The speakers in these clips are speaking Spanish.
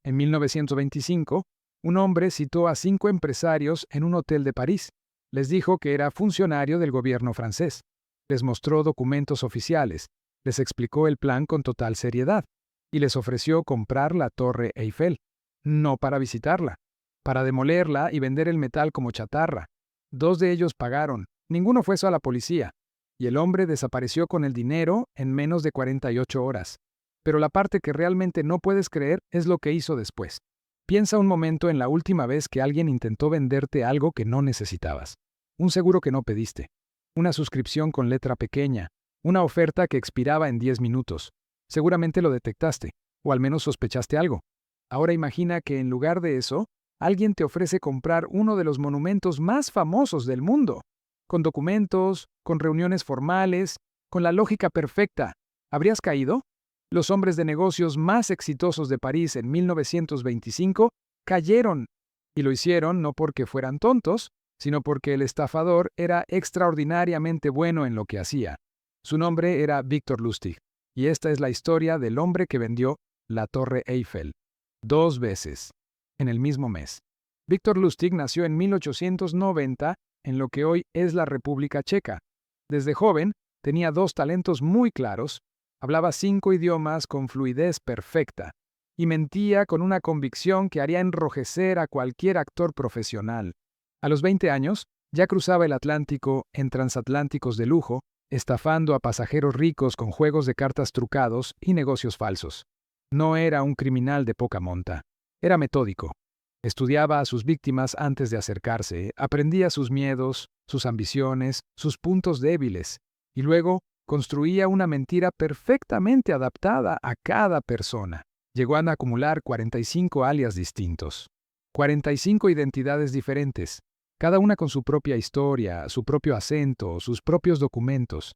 En 1925, un hombre citó a 5 empresarios en un hotel de París. Les dijo que era funcionario del gobierno francés. Les mostró documentos oficiales, les explicó el plan con total seriedad y les ofreció comprar la Torre Eiffel, no para visitarla, para demolerla y vender el metal como chatarra. 2 de ellos pagaron, ninguno fue a la policía, y el hombre desapareció con el dinero en menos de 48 horas. Pero la parte que realmente no puedes creer es lo que hizo después. Piensa un momento en la última vez que alguien intentó venderte algo que no necesitabas. Un seguro que no pediste. Una suscripción con letra pequeña. Una oferta que expiraba en 10 minutos. Seguramente lo detectaste, o al menos sospechaste algo. Ahora imagina que en lugar de eso, alguien te ofrece comprar uno de los monumentos más famosos del mundo. Con documentos, con reuniones formales, con la lógica perfecta. ¿Habrías caído? Los hombres de negocios más exitosos de París en 1925 cayeron, y lo hicieron no porque fueran tontos, sino porque el estafador era extraordinariamente bueno en lo que hacía. Su nombre era Victor Lustig, y esta es la historia del hombre que vendió la Torre Eiffel 2 veces, en el mismo mes. Victor Lustig nació en 1890 en lo que hoy es la República Checa. Desde joven tenía 2 talentos muy claros. Hablaba 5 idiomas con fluidez perfecta y mentía con una convicción que haría enrojecer a cualquier actor profesional. A los 20 años, ya cruzaba el Atlántico en transatlánticos de lujo, estafando a pasajeros ricos con juegos de cartas trucados y negocios falsos. No era un criminal de poca monta. Era metódico. Estudiaba a sus víctimas antes de acercarse, aprendía sus miedos, sus ambiciones, sus puntos débiles, y luego construía una mentira perfectamente adaptada a cada persona. Llegó a acumular 45 alias distintos, 45 identidades diferentes, cada una con su propia historia, su propio acento, sus propios documentos.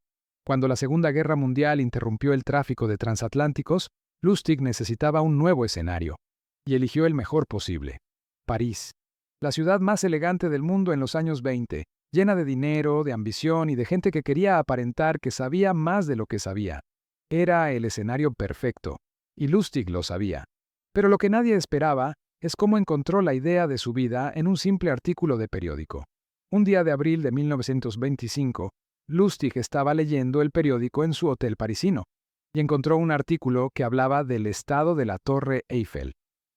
Cuando la Segunda Guerra Mundial interrumpió el tráfico de transatlánticos, Lustig necesitaba un nuevo escenario, y eligió el mejor posible: París, la ciudad más elegante del mundo en los años 20, llena de dinero, de ambición y de gente que quería aparentar que sabía más de lo que sabía. Era el escenario perfecto, y Lustig lo sabía. Pero lo que nadie esperaba es cómo encontró la idea de su vida en un simple artículo de periódico. Un día de abril de 1925, Lustig estaba leyendo el periódico en su hotel parisino, y encontró un artículo que hablaba del estado de la Torre Eiffel.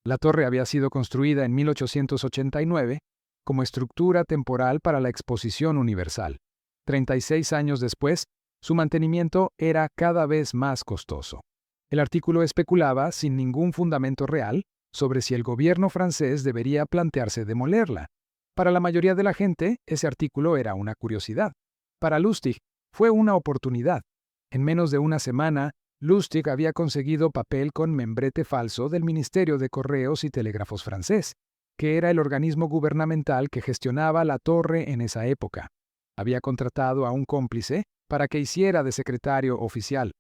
La torre había sido construida en 1889 como estructura temporal para la Exposición Universal. 36 años después, su mantenimiento era cada vez más costoso. El artículo especulaba, sin ningún fundamento real, sobre si el gobierno francés debería plantearse demolerla. Para la mayoría de la gente, ese artículo era una curiosidad. Para Lustig, fue una oportunidad. En menos de una semana, Lustig había conseguido papel con membrete falso del Ministerio de Correos y Telégrafos francés, que era el organismo gubernamental que gestionaba la torre en esa época. Había contratado a un cómplice para que hiciera de secretario oficial,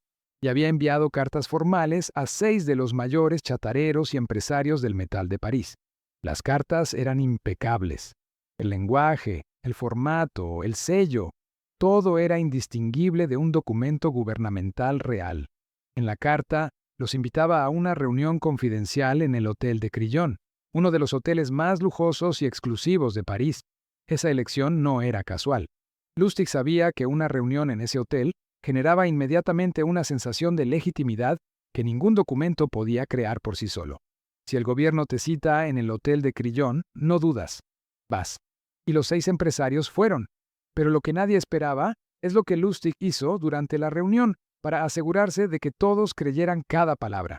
y había enviado cartas formales a 6 de los mayores chatareros y empresarios del metal de París. Las cartas eran impecables. El lenguaje, el formato, el sello, todo era indistinguible de un documento gubernamental real. En la carta, los invitaba a una reunión confidencial en el Hotel de Crillon, uno de los hoteles más lujosos y exclusivos de París. Esa elección no era casual. Lustig sabía que una reunión en ese hotel generaba inmediatamente una sensación de legitimidad que ningún documento podía crear por sí solo. Si el gobierno te cita en el Hotel de Crillon, no dudas. Vas. Y los 6 empresarios fueron. Pero lo que nadie esperaba es lo que Lustig hizo durante la reunión para asegurarse de que todos creyeran cada palabra.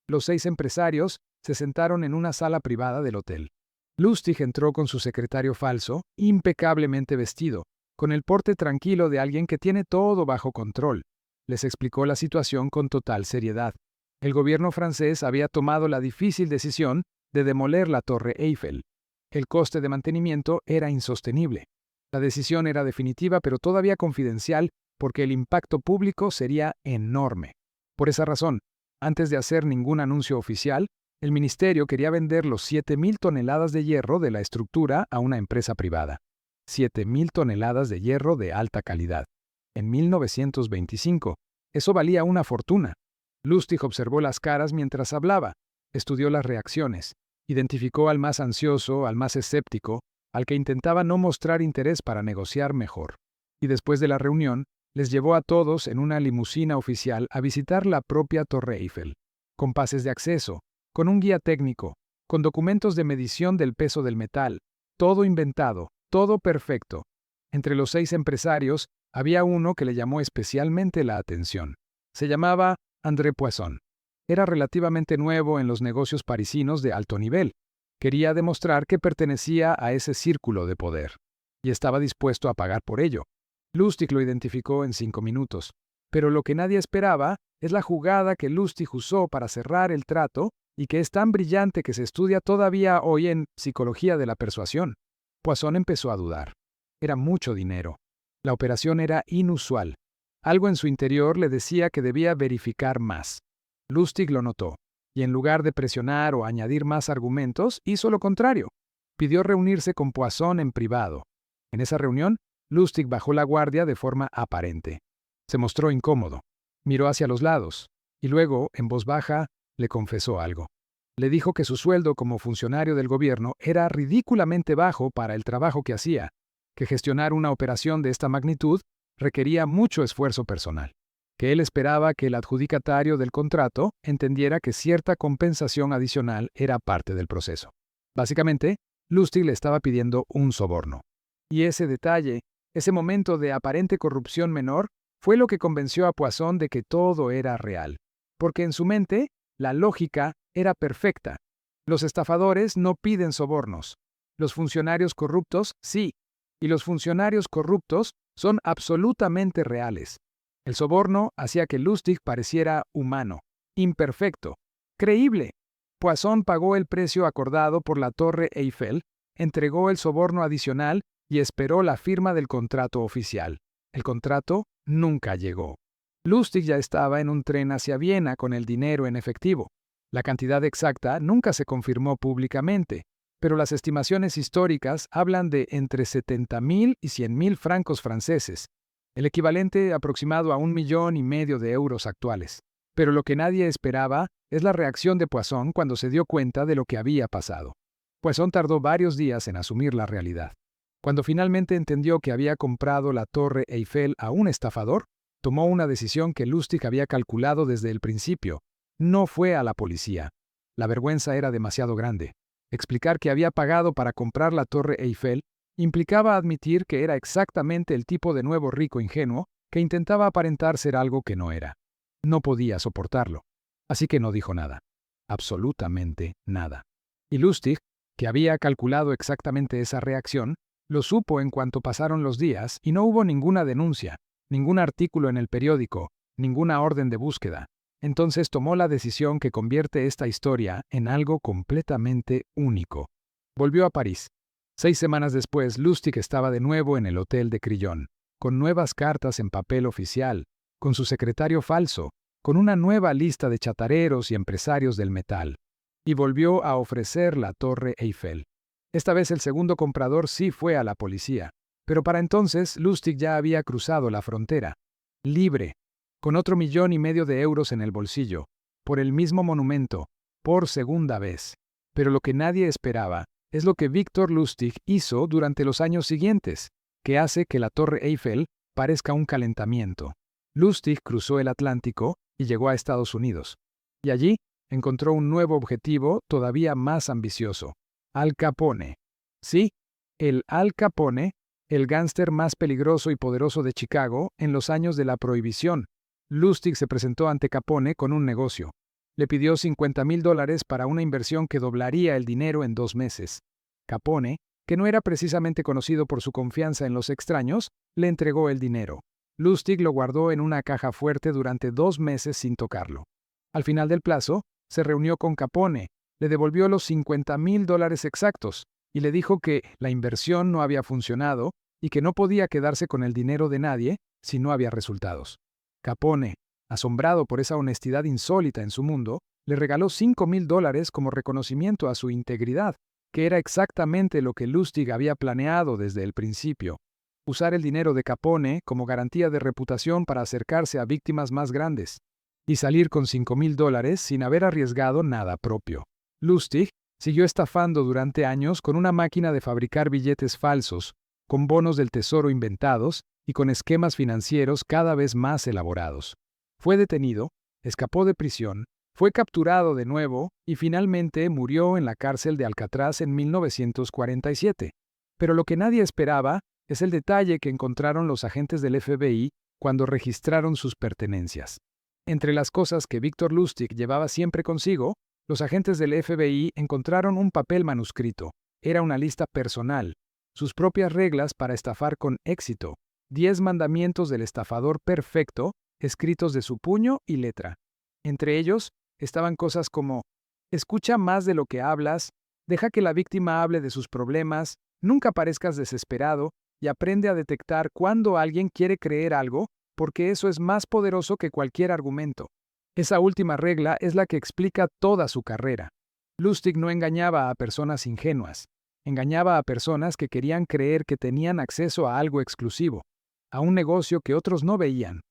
Los 6 empresarios se sentaron en una sala privada del hotel. Lustig entró con su secretario falso, impecablemente vestido, con el porte tranquilo de alguien que tiene todo bajo control. Les explicó la situación con total seriedad. El gobierno francés había tomado la difícil decisión de demoler la Torre Eiffel. El coste de mantenimiento era insostenible. La decisión era definitiva, pero todavía confidencial, porque el impacto público sería enorme. Por esa razón, antes de hacer ningún anuncio oficial, el ministerio quería vender los 7,000 toneladas de hierro de la estructura a una empresa privada. 7,000 toneladas de hierro de alta calidad. En 1925, eso valía una fortuna. Lustig observó las caras mientras hablaba. Estudió las reacciones, identificó al más ansioso, al más escéptico, al que intentaba no mostrar interés para negociar mejor. Y después de la reunión, les llevó a todos en una limusina oficial a visitar la propia Torre Eiffel, con pases de acceso, con un guía técnico, con documentos de medición del peso del metal, todo inventado, todo perfecto. Entre los 6 empresarios, había uno que le llamó especialmente la atención. Se llamaba André Poisson. Era relativamente nuevo en los negocios parisinos de alto nivel. Quería demostrar que pertenecía a ese círculo de poder. Y estaba dispuesto a pagar por ello. Lustig lo identificó en 5 minutos. Pero lo que nadie esperaba es la jugada que Lustig usó para cerrar el trato y que es tan brillante que se estudia todavía hoy en psicología de la persuasión. Poisson empezó a dudar. Era mucho dinero. La operación era inusual. Algo en su interior le decía que debía verificar más. Lustig lo notó, y en lugar de presionar o añadir más argumentos, hizo lo contrario. Pidió reunirse con Poisson en privado. En esa reunión, Lustig bajó la guardia de forma aparente. Se mostró incómodo. Miró hacia los lados, y luego, en voz baja, le confesó algo. Le dijo que su sueldo como funcionario del gobierno era ridículamente bajo para el trabajo que hacía, que gestionar una operación de esta magnitud requería mucho esfuerzo personal, que él esperaba que el adjudicatario del contrato entendiera que cierta compensación adicional era parte del proceso. Básicamente, Lustig le estaba pidiendo un soborno. Y ese detalle, ese momento de aparente corrupción menor, fue lo que convenció a Poisson de que todo era real, porque en su mente, la lógica era perfecta. Los estafadores no piden sobornos. Los funcionarios corruptos sí. Y los funcionarios corruptos son absolutamente reales. El soborno hacía que Lustig pareciera humano, imperfecto, creíble. Poisson pagó el precio acordado por la Torre Eiffel, entregó el soborno adicional y esperó la firma del contrato oficial. El contrato nunca llegó. Lustig ya estaba en un tren hacia Viena con el dinero en efectivo. La cantidad exacta nunca se confirmó públicamente, pero las estimaciones históricas hablan de entre 70.000 y 100.000 francos franceses, el equivalente aproximado a 1,5 millones de euros actuales. Pero lo que nadie esperaba es la reacción de Poisson cuando se dio cuenta de lo que había pasado. Poisson tardó varios días en asumir la realidad. Cuando finalmente entendió que había comprado la Torre Eiffel a un estafador, tomó una decisión que Lustig había calculado desde el principio. No fue a la policía. La vergüenza era demasiado grande. Explicar que había pagado para comprar la Torre Eiffel implicaba admitir que era exactamente el tipo de nuevo rico ingenuo que intentaba aparentar ser algo que no era. No podía soportarlo. Así que no dijo nada. Absolutamente nada. Y Lustig, que había calculado exactamente esa reacción, lo supo en cuanto pasaron los días y no hubo ninguna denuncia, ningún artículo en el periódico, ninguna orden de búsqueda. Entonces tomó la decisión que convierte esta historia en algo completamente único. Volvió a París. 6 semanas después, Lustig estaba de nuevo en el Hotel de Crillon, con nuevas cartas en papel oficial, con su secretario falso, con una nueva lista de chatareros y empresarios del metal. Y volvió a ofrecer la Torre Eiffel. Esta vez el segundo comprador sí fue a la policía, pero para entonces Lustig ya había cruzado la frontera, libre, con otro 1,5 millones de euros en el bolsillo, por el mismo monumento, por segunda vez. Pero lo que nadie esperaba es lo que Victor Lustig hizo durante los años siguientes, que hace que la Torre Eiffel parezca un calentamiento. Lustig cruzó el Atlántico y llegó a Estados Unidos. Y allí encontró un nuevo objetivo todavía más ambicioso: Al Capone. Sí, el Al Capone, el gángster más peligroso y poderoso de Chicago en los años de la Prohibición. Lustig se presentó ante Capone con un negocio. Le pidió $50,000 para una inversión que doblaría el dinero en 2 meses. Capone, que no era precisamente conocido por su confianza en los extraños, le entregó el dinero. Lustig lo guardó en una caja fuerte durante 2 meses sin tocarlo. Al final del plazo, se reunió con Capone, le devolvió los $50,000 exactos y le dijo que la inversión no había funcionado y que no podía quedarse con el dinero de nadie si no había resultados. Capone, asombrado por esa honestidad insólita en su mundo, le regaló $5,000 como reconocimiento a su integridad, que era exactamente lo que Lustig había planeado desde el principio: usar el dinero de Capone como garantía de reputación para acercarse a víctimas más grandes. y salir con $5,000 sin haber arriesgado nada propio. Lustig siguió estafando durante años con una máquina de fabricar billetes falsos, con bonos del tesoro inventados y con esquemas financieros cada vez más elaborados. Fue detenido, escapó de prisión, fue capturado de nuevo y finalmente murió en la cárcel de Alcatraz en 1947. Pero lo que nadie esperaba es el detalle que encontraron los agentes del FBI cuando registraron sus pertenencias. Entre las cosas que Victor Lustig llevaba siempre consigo, los agentes del FBI encontraron un papel manuscrito. Era una lista personal, sus propias reglas para estafar con éxito, 10 mandamientos del estafador perfecto, escritos de su puño y letra. Entre ellos estaban cosas como: escucha más de lo que hablas, deja que la víctima hable de sus problemas, nunca parezcas desesperado y aprende a detectar cuando alguien quiere creer algo, porque eso es más poderoso que cualquier argumento. Esa última regla es la que explica toda su carrera. Lustig no engañaba a personas ingenuas, engañaba a personas que querían creer que tenían acceso a algo exclusivo, a un negocio que otros no veían,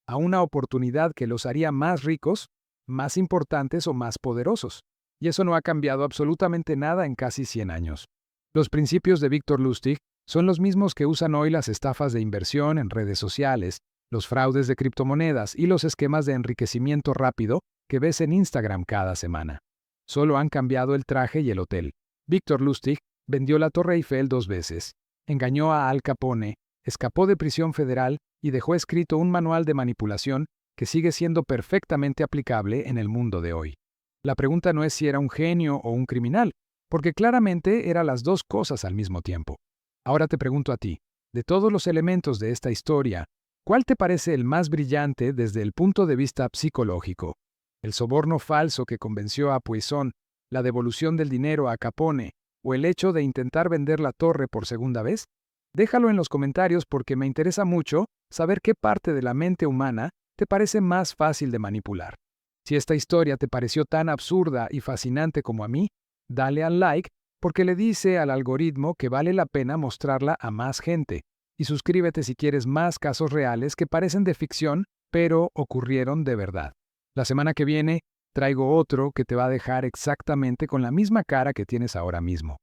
a una oportunidad que los haría más ricos, más importantes o más poderosos. Y eso no ha cambiado absolutamente nada en casi 100 años. Los principios de Victor Lustig son los mismos que usan hoy las estafas de inversión en redes sociales, los fraudes de criptomonedas y los esquemas de enriquecimiento rápido que ves en Instagram cada semana. Solo han cambiado el traje y el hotel. Victor Lustig vendió la Torre Eiffel 2 veces, engañó a Al Capone, escapó de prisión federal y dejó escrito un manual de manipulación que sigue siendo perfectamente aplicable en el mundo de hoy. La pregunta no es si era un genio o un criminal, porque claramente era las dos cosas al mismo tiempo. Ahora te pregunto a ti, de todos los elementos de esta historia, ¿cuál te parece el más brillante desde el punto de vista psicológico? ¿El soborno falso que convenció a Poisson, la devolución del dinero a Capone o el hecho de intentar vender la torre por segunda vez? Déjalo en los comentarios porque me interesa mucho saber qué parte de la mente humana te parece más fácil de manipular. Si esta historia te pareció tan absurda y fascinante como a mí, dale al like porque le dice al algoritmo que vale la pena mostrarla a más gente. Y suscríbete si quieres más casos reales que parecen de ficción, pero ocurrieron de verdad. La semana que viene traigo otro que te va a dejar exactamente con la misma cara que tienes ahora mismo.